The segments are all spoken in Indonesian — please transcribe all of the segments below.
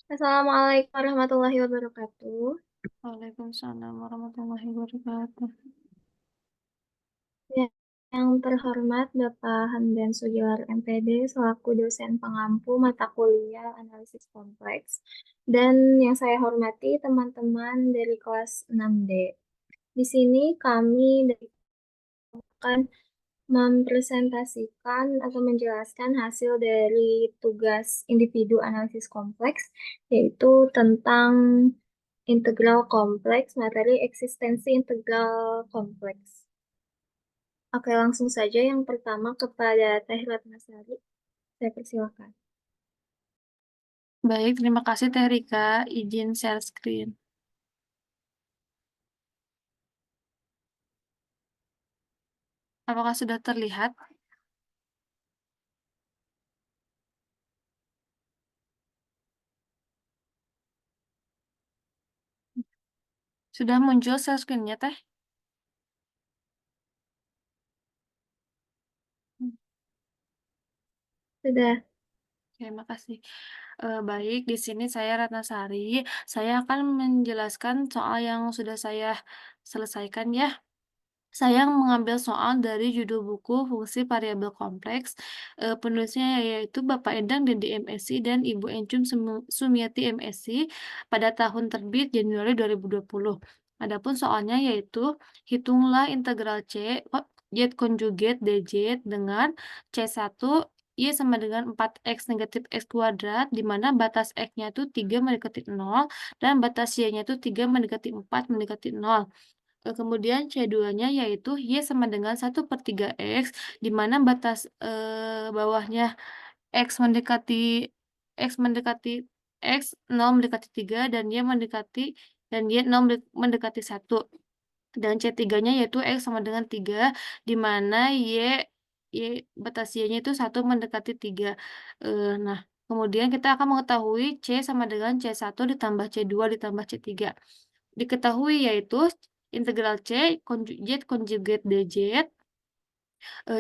Assalamualaikum warahmatullahi wabarakatuh. Waalaikumsalam warahmatullahi wabarakatuh. Ya, yang terhormat Bapak Hamdan Sugilar MPD selaku dosen pengampu mata kuliah analisis kompleks dan yang saya hormati teman-teman dari kelas 6D. Di sini kami akan mempresentasikan atau menjelaskan hasil dari tugas individu analisis kompleks, yaitu tentang integral kompleks, materi eksistensi integral kompleks. Oke, langsung saja yang pertama kepada Teh Ratnasari. Saya persilakan. Baik, terima kasih Teh Rika. Izin share screen. Apakah sudah terlihat? Sudah muncul share screen-nya, Teh? Hmm, Sudah. Terima kasih. Baik, di sini saya Ratnasari. Saya akan menjelaskan soal yang sudah saya selesaikan ya. Saya mengambil soal dari judul buku Fungsi Variabel Kompleks. Penulisnya yaitu Bapak Endang Dedi MSc dan Ibu Encum Sumiati MSc pada tahun terbit Januari 2020. Adapun soalnya yaitu hitunglah integral Z konjugat dz dengan C1 Y sama dengan 4x negatif x kuadrat, di mana batas x-nya itu 3 mendekati 0, dan batas y-nya itu 3 mendekati 4 mendekati 0. Kemudian C2-nya yaitu Y sama dengan 1/3X, di mana batas bawahnya X mendekati X mendekati X 0 mendekati 3 dan Y 0 mendekati 1. Dan C3-nya yaitu X sama dengan 3, di mana batas Y-nya itu 1 mendekati 3. Nah, kemudian kita akan mengetahui C sama dengan C1 ditambah C2 ditambah C3. Diketahui yaitu integral Z konjugat dz,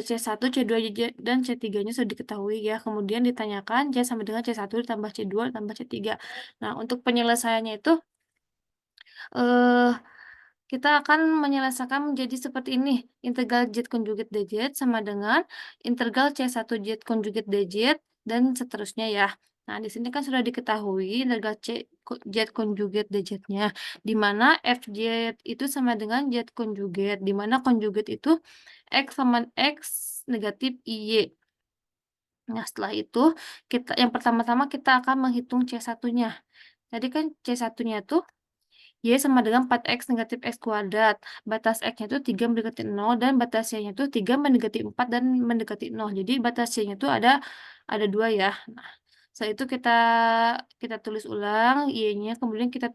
C1, C2, dan C3-nya sudah diketahui ya. Kemudian ditanyakan C sama dengan C1 ditambah C2 ditambah C3. Nah, untuk penyelesaiannya itu eh, kita akan menyelesaikan menjadi seperti ini. Integral Z konjugat dz sama dengan integral C1 Z konjugat dz dan seterusnya ya. Nah, di sini kan sudah diketahui integral Z konjugat dz-nya, di mana FZ itu sama dengan Z konjugat, di mana konjugat itu X sama X negatif IY. Nah, setelah itu, yang pertama-tama kita akan menghitung C1-nya. Tadi kan C1-nya tuh Y sama dengan 4X negatif X kuadrat. Batas X-nya itu 3 mendekati 0 dan batas Y-nya itu 3 mendekati 4 dan mendekati 0. Jadi batas Y-nya itu ada 2 ya. Nah, setelah itu kita tulis ulang Y-nya, kemudian kita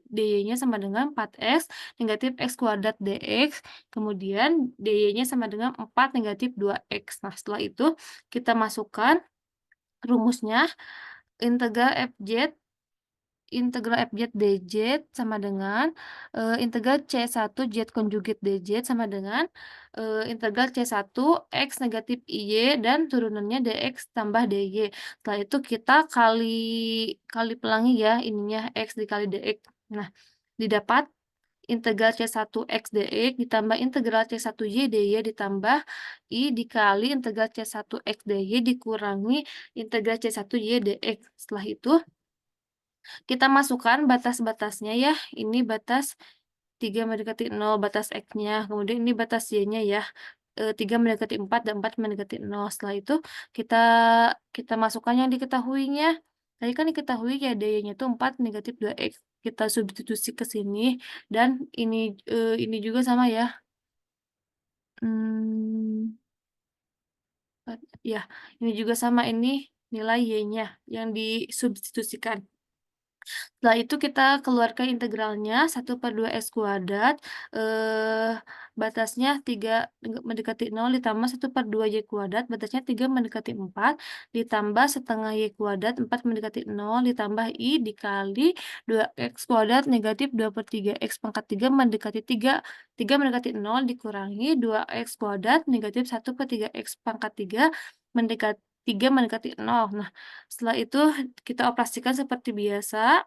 dy-nya sama dengan 4X negatif X kuadrat dx, kemudian dy-nya sama dengan 4 negatif 2X. Nah, setelah itu kita masukkan rumusnya. Integral fz dz sama dengan integral C1 Z konjugat dz sama dengan integral C1 X negatif IY dan turunannya dx tambah dy. Setelah itu kita kali pelangi ya, ininya X dikali dx. Nah, didapat integral C1 X dx ditambah integral C1 Y dy ditambah I dikali integral C1 X dy dikurangi integral C1 Y dx. Setelah itu kita masukkan batas-batasnya ya. Ini batas 3 mendekati 0 batas X-nya. Kemudian ini batas Y-nya ya. 3 mendekati 4 dan 4 mendekati 0. Setelah itu kita kita masukkan yang diketahuinya. Tadi kan diketahui ya daya-nya itu 4 negatif 2X. Kita substitusi ke sini dan ini juga sama ya. Hmm, ya, ini juga sama, ini nilai Y-nya yang disubstitusikan. Setelah itu kita keluarkan integralnya 1/2 x kuadrat, batasnya 3 mendekati 0 ditambah 1/2 y kuadrat, batasnya 3 mendekati 4, ditambah setengah y kuadrat 4 mendekati 0, ditambah I dikali 2x kuadrat negatif 2/3 x pangkat 3 mendekati 3 mendekati 0 dikurangi 2x kuadrat negatif 1/3 x pangkat 3 mendekati 3 mendekati 0. Nah, setelah itu kita operasikan seperti biasa,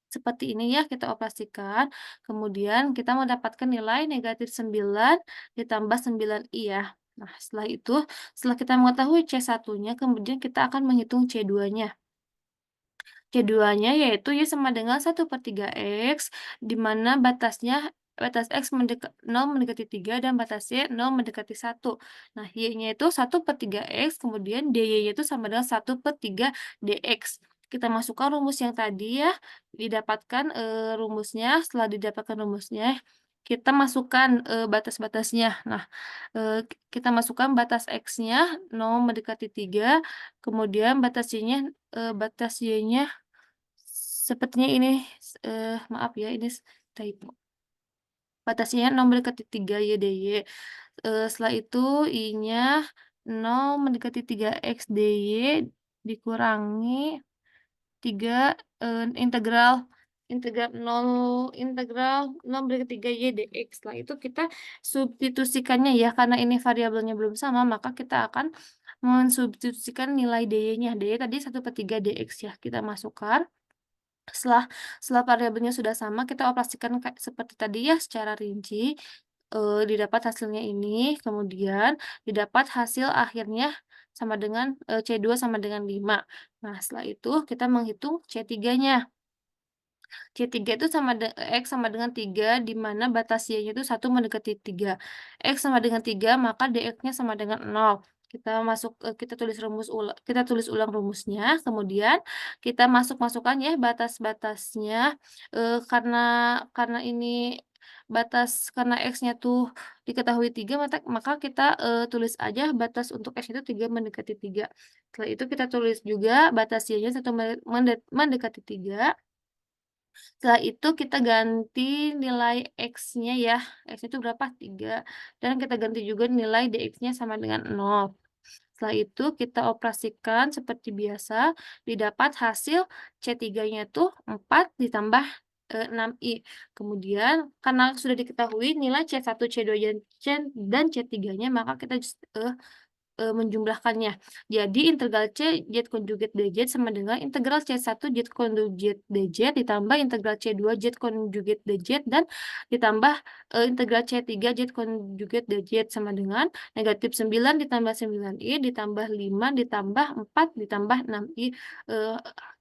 seperti ini ya, kita operasikan, kemudian kita mendapatkan nilai negatif 9 ditambah 9i ya. Nah, setelah itu, setelah kita mengetahui C1-nya, kemudian kita akan menghitung C2-nya. C2-nya yaitu Y sama dengan 1/3X, di mana batas X 0 mendekati 3 dan batas Y 0 mendekati 1. Nah, Y-nya itu 1/3X, kemudian DY-nya itu sama dengan 1/3 DX. Kita masukkan rumus yang tadi ya, didapatkan rumusnya, setelah didapatkan rumusnya, kita masukkan batas-batasnya. Nah, kita masukkan batas X-nya 0 mendekati 3, kemudian batas Y-nya sepertinya ini, maaf ya, ini typo. Batasnya 0 mendekati 3 YDY. Setelah itu I-nya 0 mendekati 3X DY dikurangi 3, integral integral 0 integral 0 mendekati 3 Y dx. Setelah itu kita substitusikannya ya, karena ini variabelnya belum sama, maka kita akan mensubstitusikan nilai dy-nya. dy tadi 1/3 dx ya, kita masukkan. Setelah setelah variabelnya sudah sama, kita operasikan seperti tadi ya secara rinci, didapat hasilnya ini, kemudian didapat hasil akhirnya sama dengan, C2 sama dengan 5. Nah, setelah itu kita menghitung C3-nya. C3 itu X sama dengan 3, di mana batas Y-nya itu 1 mendekati 3. X sama dengan 3, maka DX-nya sama dengan 0. Kita tulis ulang rumusnya, kemudian kita masukkan ya batas-batasnya, karena ini karena X-nya tuh diketahui 3, maka kita, tulis aja batas untuk X itu 3 mendekati 3. Setelah itu kita tulis juga batas Y-nya 1 mendekati 3. Setelah itu kita ganti nilai X-nya ya, X itu berapa? 3, dan kita ganti juga nilai DX-nya sama dengan 0. Setelah itu kita operasikan seperti biasa, didapat hasil C3-nya itu 4 ditambah, 6i. Kemudian karena sudah diketahui nilai C1, C2, dan C3-nya, maka kita menjumlahkannya. Jadi integral C Z konjugat DZ sama dengan integral C1 Z konjugat DZ ditambah integral C2 Z konjugat DZ dan ditambah integral C3 Z konjugat DZ sama dengan negatif 9 ditambah 9i ditambah 5 ditambah 4 ditambah 6i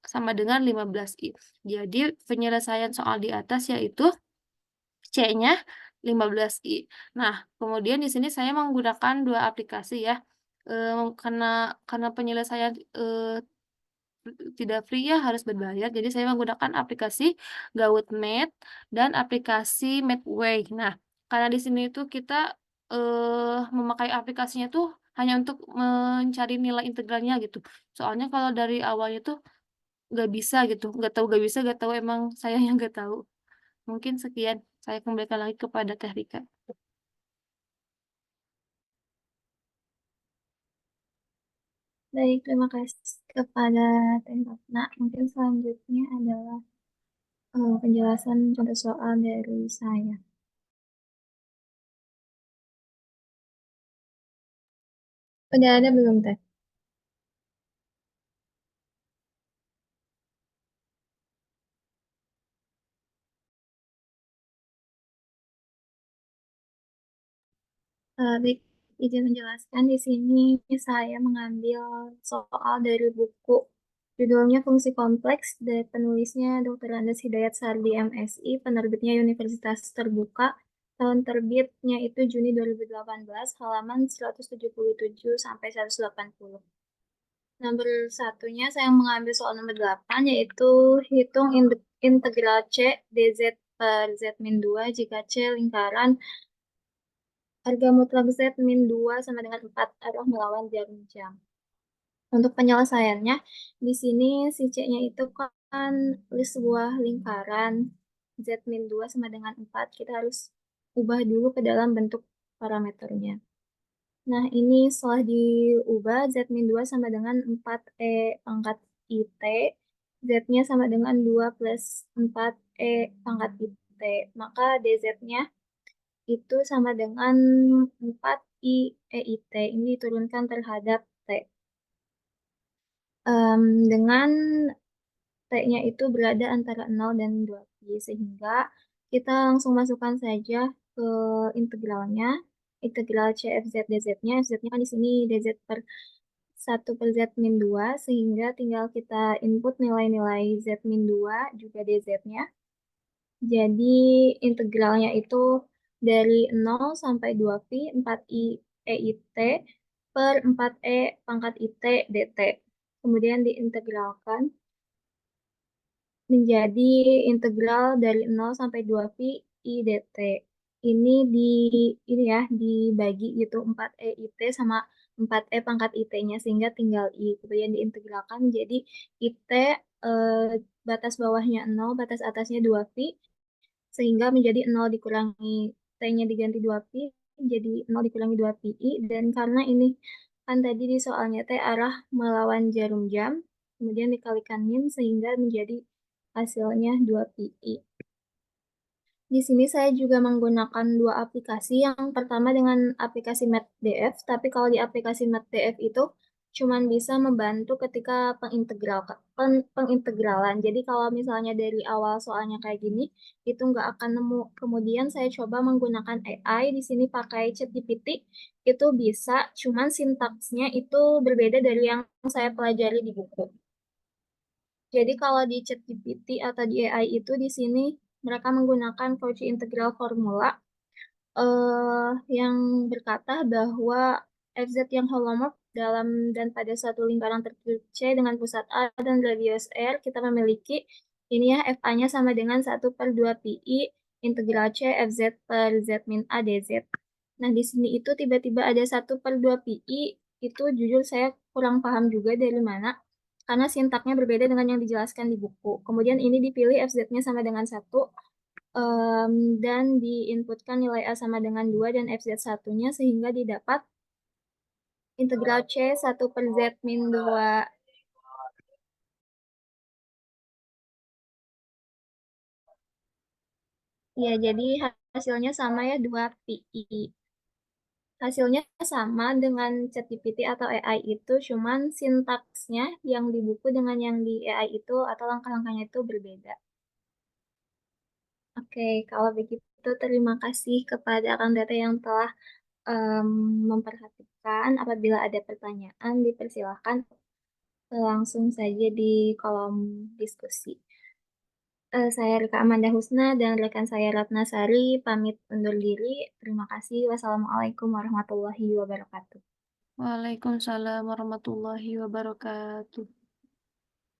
sama dengan 15i. Jadi penyelesaian soal di atas yaitu C-nya 15i. Nah, kemudian di sini saya menggunakan 2 aplikasi ya. Karena penyelesaian, tidak free ya, harus berbayar. Jadi saya menggunakan aplikasi GawatMath dan aplikasi Mathway. Nah, karena di sini tuh kita, memakai aplikasinya tuh hanya untuk mencari nilai integralnya gitu. Soalnya kalau dari awalnya tuh nggak bisa gitu, nggak bisa, nggak tahu emang saya yang nggak tahu. Mungkin sekian, saya kembalikan lagi kepada Teh Rika. Baik, terima kasih kepada Teh Ratna. Mungkin selanjutnya adalah penjelasan contoh soal dari saya. Udah ada belum, Teh? Baik, izin menjelaskan di sini saya mengambil soal dari buku judulnya Fungsi Kompleks dari penulisnya Dr. Andes Hidayat Sardi MSI, penerbitnya Universitas Terbuka, tahun terbitnya itu Juni 2018, halaman 177 sampai 180. Nomor satunya saya mengambil soal nomor 8 yaitu hitung integral C dz per z min 2 jika C lingkaran harga mutlak Z min 2 sama dengan 4 arah melawan jarum jam. Untuk penyelesaiannya, di sini si C-nya itu kan sebuah lingkaran Z min 2 sama dengan 4. Kita harus ubah dulu ke dalam bentuk parameternya. Nah, ini setelah diubah, Z min 2 sama dengan 4E pangkat IT. Z-nya sama dengan 2 plus 4E pangkat IT. Maka DZ-nya itu sama dengan 4 I EIT. Ini diturunkan terhadap T. dengan T-nya itu berada antara 0 dan 2pi, sehingga kita langsung masukkan saja ke integralnya, integral C f z dz-nya, fz-nya kan di sini dz per 1 per z min 2, sehingga tinggal kita input nilai-nilai z min 2 juga dz-nya. Jadi integralnya itu dari 0 sampai 2pi 4i EIT per 4e pangkat IT dt. Kemudian diintegralkan menjadi integral dari 0 sampai 2pi I dt. Ini ini ya dibagi gitu 4e IT sama 4e pangkat IT-nya sehingga tinggal I. Kemudian diintegralkan menjadi IT batas bawahnya 0, batas atasnya 2pi sehingga menjadi 0 dikurangi T-nya diganti 2pi jadi 0 dikurangi 2pi I, dan karena ini kan tadi di soalnya T arah melawan jarum jam, kemudian dikalikan min sehingga menjadi hasilnya 2pi I. Di sini saya juga menggunakan dua aplikasi. Yang pertama dengan aplikasi MathDF, tapi kalau di aplikasi MathDF itu cuman bisa membantu ketika pengintegralan. Jadi kalau misalnya dari awal soalnya kayak gini, itu nggak akan nemu. Kemudian saya coba menggunakan AI, di sini pakai ChatGPT, itu bisa, cuman sintaksnya itu berbeda dari yang saya pelajari di buku. Jadi kalau di ChatGPT atau di AI itu di sini mereka menggunakan Cauchy integral formula yang berkata bahwa FZ yang holomorf dalam dan pada suatu lingkaran tertutup C dengan pusat A dan radius R, kita memiliki ini ya FA-nya sama dengan 1 per 2 pi integral C FZ per Z min A dz. Nah, di sini itu tiba-tiba ada 1 per 2 pi, itu jujur saya kurang paham juga dari mana, karena sintaknya berbeda dengan yang dijelaskan di buku. Kemudian ini dipilih FZ-nya sama dengan 1, dan diinputkan nilai A sama dengan 2 dan FZ satunya sehingga didapat integral C 1 per Z min 2. Ya, jadi hasilnya sama ya 2 pi. Hasilnya sama dengan ChatGPT atau AI itu, cuman sintaksnya yang di buku dengan yang di AI itu atau langkah-langkahnya itu berbeda. Oke, kalau begitu terima kasih kepada Kang Data yang telah em, memperhatikan. Apabila ada pertanyaan, dipersilakan langsung saja di kolom diskusi. Saya Rika Amanda Husna dan rekan saya Ratna Sari pamit undur diri. Terima kasih. Wassalamualaikum warahmatullahi wabarakatuh. Waalaikumsalam warahmatullahi wabarakatuh.